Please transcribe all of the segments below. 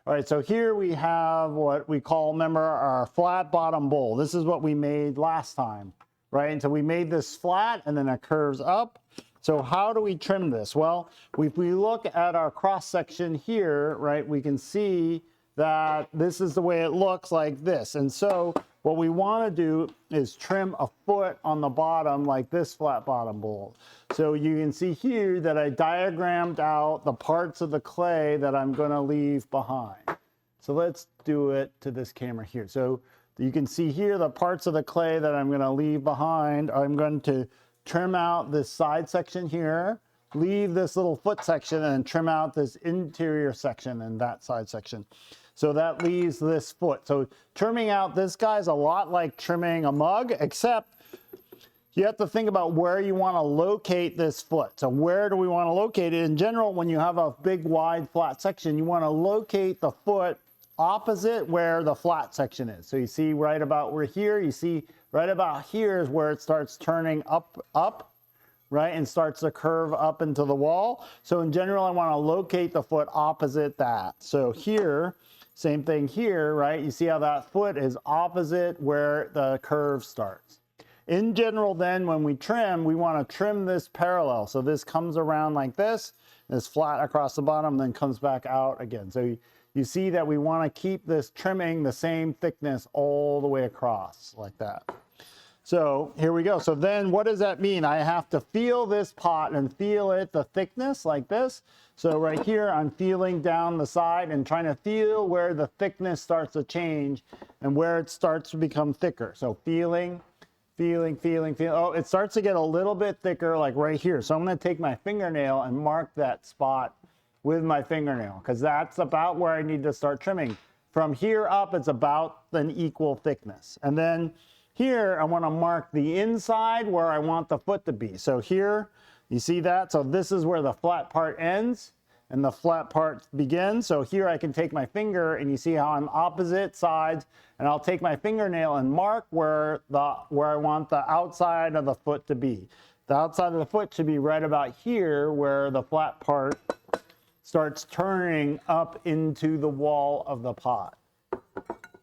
All right, so here we have what we call, remember, our flat bottom bowl. This is what we made last time, right? And so we made this flat and then it curves up. So how do we trim this? Well, if we look at our cross section here, right, we can see that this is the way it looks like this. And so what we want to do is trim a foot on the bottom like this flat bottom bowl. So you can see here that I diagrammed out the parts of the clay that I'm going to leave behind. So let's do it to this camera here. So you can see here the parts of the clay that I'm going to leave behind. I'm going to trim out this side section here, leave this little foot section, and trim out this interior section and that side section. So that leaves this foot. So trimming out this guy is a lot like trimming a mug, except you have to think about where you want to locate this foot. So where do we want to locate it? In general, when you have a big, wide, flat section, you want to locate the foot opposite where the flat section is. So you see right about where here, you see right about here is where it starts turning up, right, and starts to curve up into the wall. So in general, I want to locate the foot opposite that. So here, same thing here, right? You see how that foot is opposite where the curve starts. In general, then, when we trim, we want to trim this parallel. So this comes around like this, it's flat across the bottom, then comes back out again. So you see that we want to keep this trimming the same thickness all the way across like that. So here we go. So then what does that mean? I have to feel this pot and feel it, the thickness like this. So right here, I'm feeling down the side and trying to feel where the thickness starts to change and where it starts to become thicker. So feeling. Oh, it starts to get a little bit thicker like right here. So I'm going to take my fingernail and mark that spot with my fingernail because that's about where I need to start trimming. From here up, it's about an equal thickness. And then here, I want to mark the inside where I want the foot to be. So here, you see that? So this is where the flat part ends and the flat part begins. So here I can take my finger and you see how I'm opposite sides, and I'll take my fingernail and mark where I want the outside of the foot to be. The outside of the foot should be right about here where the flat part starts turning up into the wall of the pot.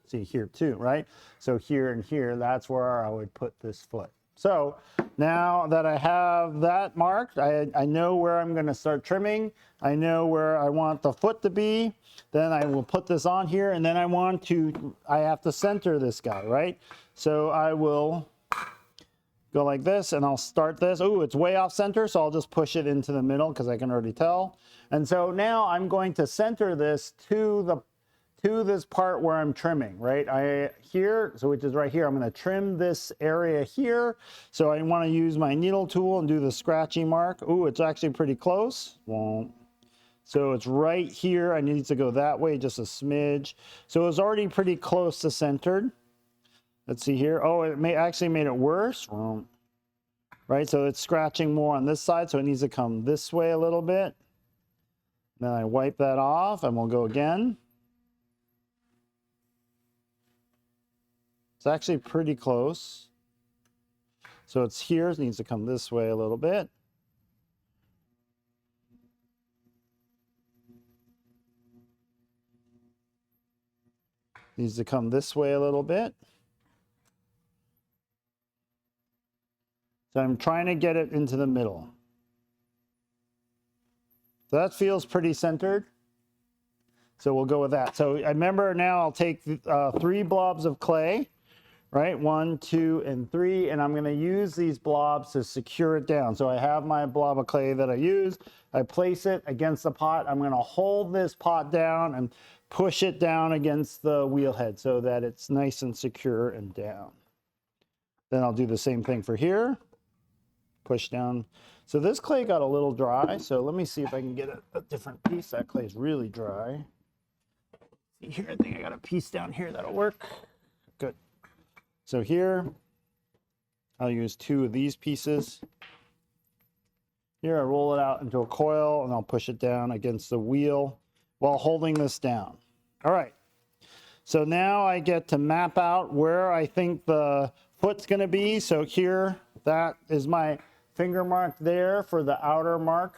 See here too, right? So here and here, that's where I would put this foot. So now that I have that marked, I know where I'm going to start trimming. I know where I want the foot to be. Then I will put this on here, and then I have to center this guy, right? So I will go like this, and I'll start this. Oh, it's way off center, so I'll just push it into the middle because I can already tell. And so now I'm going to center this to this part where I'm trimming, right? Here, so which is right here, I'm going to trim this area here. So I want to use my needle tool and do the scratchy mark. Ooh, it's actually pretty close. Won't. So it's right here. I need to go that way just a smidge. So it's already pretty close to centered. Let's see here. Oh, it actually made it worse. Won't. Right, so it's scratching more on this side, so it needs to come this way a little bit. Then I wipe that off and we'll go again. It's actually pretty close. So it's here, it needs to come this way a little bit. Needs to come this way a little bit. So I'm trying to get it into the middle. So that feels pretty centered. So we'll go with that. So I remember now I'll take 3 blobs of clay. Right, 1, 2, and 3, and I'm going to use these blobs to secure it down. So I have my blob of clay that I use. I place it against the pot. I'm going to hold this pot down and push it down against the wheel head so that it's nice and secure and down. Then I'll do the same thing for here. Push down. So this clay got a little dry, so let me see if I can get a different piece. That clay is really dry. See here, I think I got a piece down here that'll work. Good. So here, I'll use 2 of these pieces. Here, I roll it out into a coil, and I'll push it down against the wheel while holding this down. All right. So now I get to map out where I think the foot's going to be. So here, that is my finger mark there for the outer mark,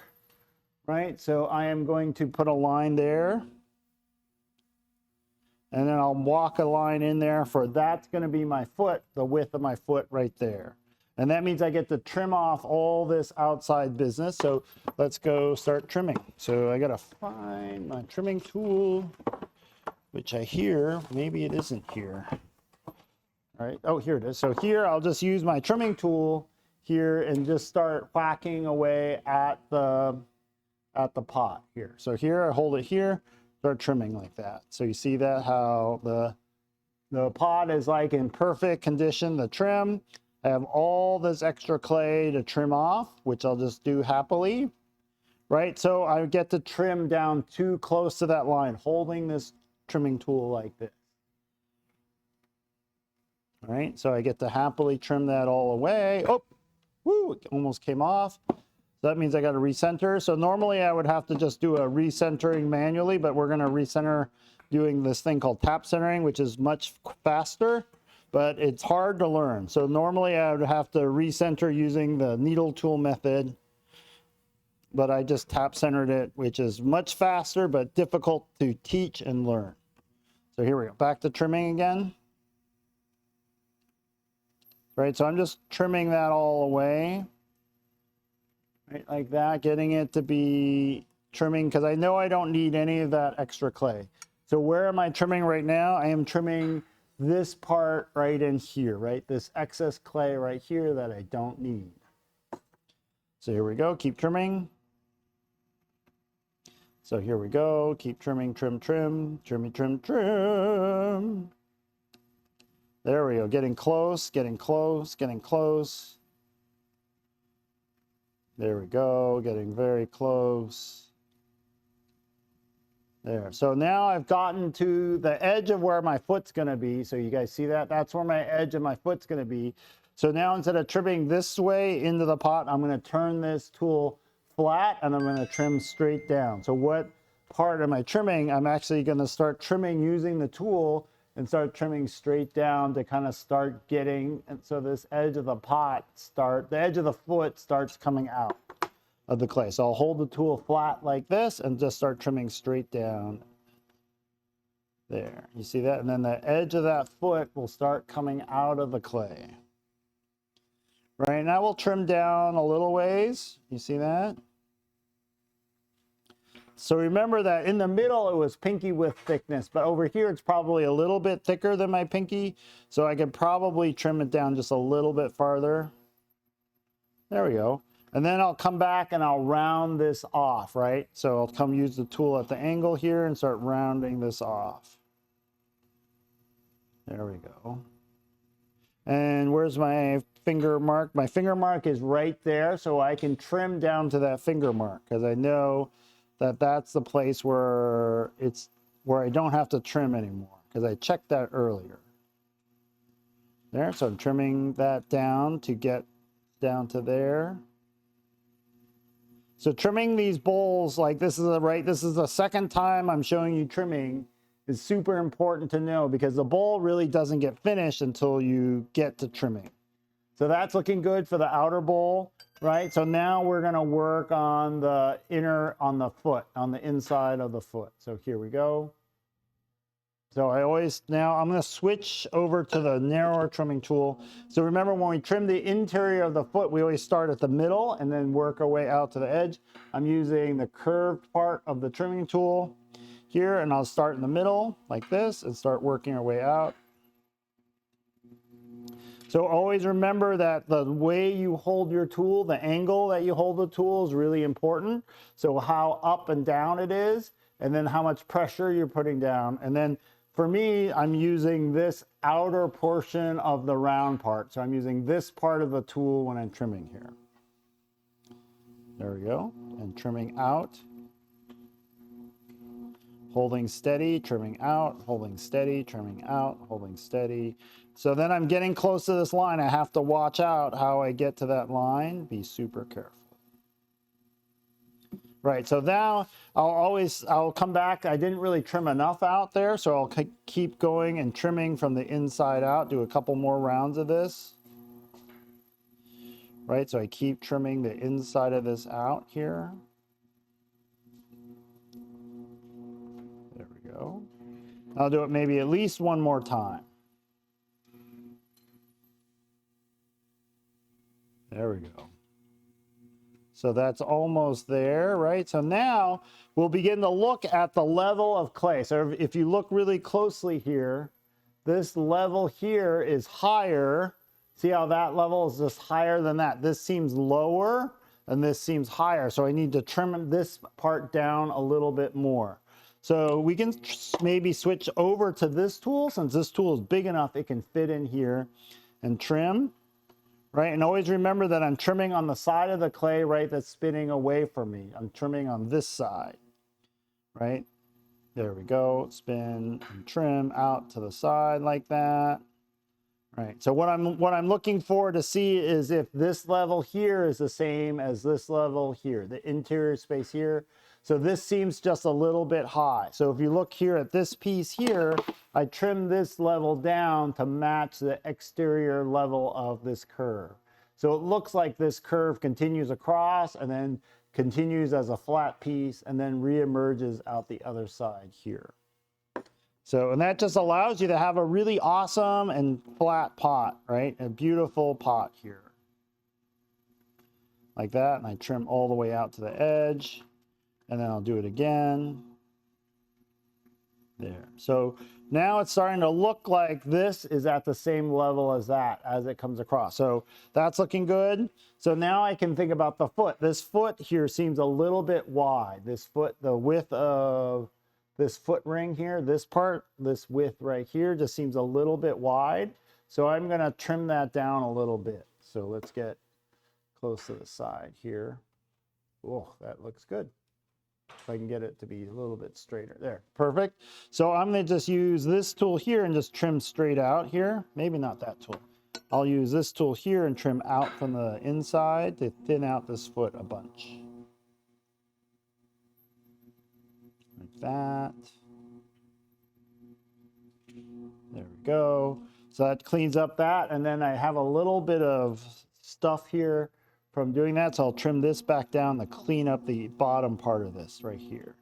right? So I am going to put a line there. And then I'll walk a line in there for that's going to be my foot, the width of my foot right there. And that means I get to trim off all this outside business. So let's go start trimming. So I got to find my trimming tool, which I hear, maybe it isn't here. All right. Oh, here it is. So here I'll just use my trimming tool here and just start whacking away at the pot here. So here I hold it here, start trimming like that. So you see that how the pot is like in perfect condition to trim. I have all this extra clay to trim off, which I'll just do happily, right? So I get to trim down too close to that line, holding this trimming tool like this. All right, so I get to happily trim that all away. Oh, woo, it almost came off. So that means I got to recenter. So normally I would have to just do a recentering manually, but we're going to recenter doing this thing called tap centering, which is much faster, but it's hard to learn. So normally I would have to recenter using the needle tool method, but I just tap centered it, which is much faster, but difficult to teach and learn. So here we go, back to trimming again. Right, so I'm just trimming that all away. Right, like that, getting it to be trimming, because I know I don't need any of that extra clay. So where am I trimming right now? I am trimming this part right in here, right? This excess clay right here that I don't need. So here we go, keep trimming. So here we go, keep trimming, trim, trim, trimmy, trim, trim. There we go, getting close, getting close, getting close. There we go, getting very close. There, so now I've gotten to the edge of where my foot's gonna be. So you guys see that? That's where my edge of my foot's gonna be. So now instead of trimming this way into the pot, I'm gonna turn this tool flat and I'm gonna trim straight down. So what part am I trimming? I'm actually gonna start trimming using the tool and start trimming straight down to kind of start getting, and so this edge of the pot the edge of the foot starts coming out of the clay. So I'll hold the tool flat like this and just start trimming straight down. There, you see that? And then the edge of that foot will start coming out of the clay. Right, now we'll trim down a little ways. You see that? So remember that in the middle it was pinky width thickness, but over here it's probably a little bit thicker than my pinky. So I could probably trim it down just a little bit farther. There we go. And then I'll come back and I'll round this off, right? So I'll come use the tool at the angle here and start rounding this off. There we go. And where's my finger mark? My finger mark is right there, so I can trim down to that finger mark because I know that that's the place where I don't have to trim anymore because I checked that earlier. There, so I'm trimming that down to get down to there. So trimming these bowls, like this is the second time I'm showing you trimming, is super important to know because the bowl really doesn't get finished until you get to trimming. So that's looking good for the outer bowl, right? So now we're gonna work on the foot, on the inside of the foot. So here we go. So now I'm gonna switch over to the narrower trimming tool. So remember when we trim the interior of the foot, we always start at the middle and then work our way out to the edge. I'm using the curved part of the trimming tool here, and I'll start in the middle like this and start working our way out. So always remember that the way you hold your tool, the angle that you hold the tool is really important. So how up and down it is, and then how much pressure you're putting down. And then for me, I'm using this outer portion of the round part. So I'm using this part of the tool when I'm trimming here. There we go, and trimming out. Holding steady, trimming out, holding steady, trimming out, holding steady. So then I'm getting close to this line. I have to watch out how I get to that line. Be super careful. Right, so now I'll come back. I didn't really trim enough out there, so I'll keep going and trimming from the inside out, do a couple more rounds of this. Right, so I keep trimming the inside of this out here. There we go. I'll do it maybe at least one more time. There we go. So that's almost there, right? So now we'll begin to look at the level of clay. So if you look really closely here, this level here is higher. See how that level is just higher than that? This seems lower and this seems higher. So I need to trim this part down a little bit more. So we can maybe switch over to this tool. Since this tool is big enough, it can fit in here and trim. Right, and always remember that I'm trimming on the side of the clay, right, that's spinning away from me. I'm trimming on this side, right? There we go, spin and trim out to the side like that. Right, so what I'm looking for to see is if this level here is the same as this level here, the interior space here. So this seems just a little bit high. So if you look here at this piece here, I trimmed this level down to match the exterior level of this curve. So it looks like this curve continues across and then continues as a flat piece and then reemerges out the other side here. So, and that just allows you to have a really awesome and flat pot, right? A beautiful pot here. Like that, and I trim all the way out to the edge. And then I'll do it again. There. So now it's starting to look like this is at the same level as that as it comes across. So that's looking good. So now I can think about the foot. This foot here seems a little bit wide. This foot, the width of this foot ring here, this part, this width right here just seems a little bit wide. So I'm going to trim that down a little bit. So let's get close to the side here. Oh, that looks good. If I can get it to be a little bit straighter. There, perfect. So I'm going to just use this tool here and just trim straight out here. Maybe not that tool. I'll use this tool here and trim out from the inside to thin out this foot a bunch. Like that. There we go. So that cleans up that. And then I have a little bit of stuff here from doing that, so I'll trim this back down to clean up the bottom part of this right here.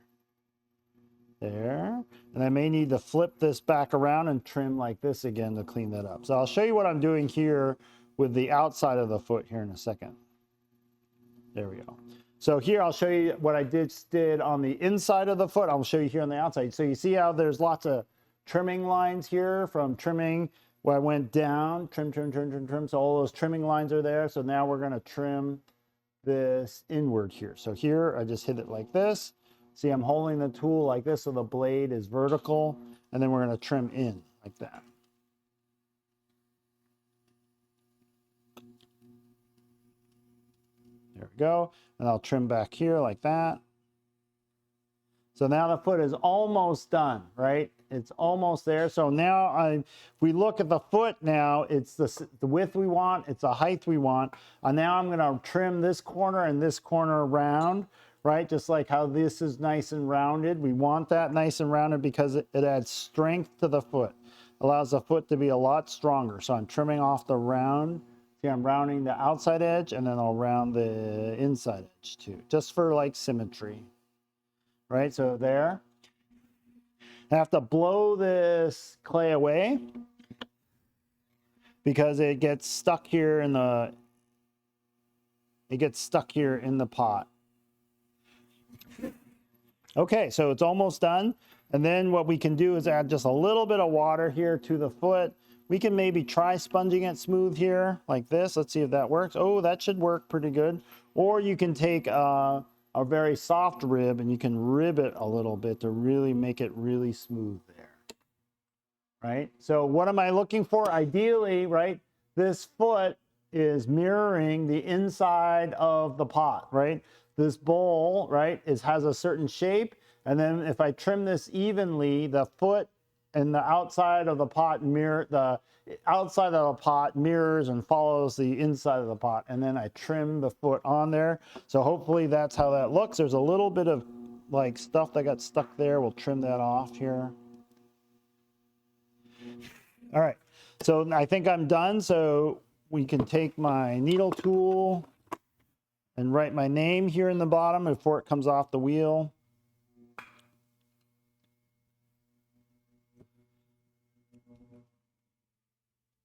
There. And I may need to flip this back around and trim like this again to clean that up. So I'll show you what I'm doing here with the outside of the foot here in a second. There we go. So here I'll show you what I just did on the inside of the foot. I'll show you here on the outside. So you see how there's lots of trimming lines here from trimming where I went down, trim, trim, trim, trim, trim. So all those trimming lines are there. So now we're going to trim this inward here. So here I just hit it like this. See, I'm holding the tool like this so the blade is vertical. And then we're going to trim in like that. There we go. And I'll trim back here like that. So now the foot is almost done, right? It's almost there. So now if we look at the foot now, it's the width we want, it's the height we want. And now I'm going to trim this corner and this corner around, right? Just like how this is nice and rounded. We want that nice and rounded because it adds strength to the foot. Allows the foot to be a lot stronger. So I'm trimming off the round. See, I'm rounding the outside edge and then I'll round the inside edge too, just for like symmetry. Right, so there. I have to blow this clay away because it gets stuck here in the pot. Okay, so it's almost done. And then what we can do is add just a little bit of water here to the foot. We can maybe try sponging it smooth here like this. Let's see if that works. Oh, that should work pretty good. Or you can take a very soft rib and you can rib it a little bit to really make it really smooth there. Right? So what am I looking for? Ideally, right, this foot is mirroring the inside of the pot, right? This bowl, right, has a certain shape. And then if I trim this evenly, the foot and the outside of the pot mirrors and follows the inside of the pot. And then I trim the foot on there. So hopefully that's how that looks. There's a little bit of like stuff that got stuck there. We'll trim that off here. All right. So I think I'm done. So we can take my needle tool and write my name here in the bottom before it comes off the wheel.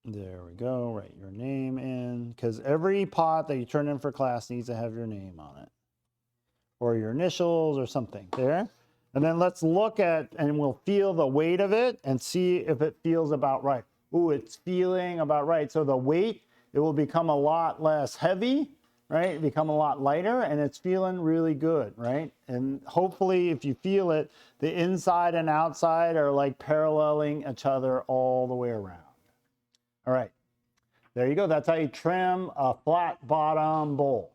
There we go. Write your name in, because every pot that you turn in for class needs to have your name on it, or your initials or something there. And then let's look at, and we'll feel the weight of it and see if it feels about right. Ooh, it's feeling about right. So the weight, it will become a lot less heavy, right? Become a lot lighter, and it's feeling really good, right? And hopefully if you feel it, the inside and outside are like paralleling each other all the way around. All right, there you go. That's how you trim a flat bottom bowl.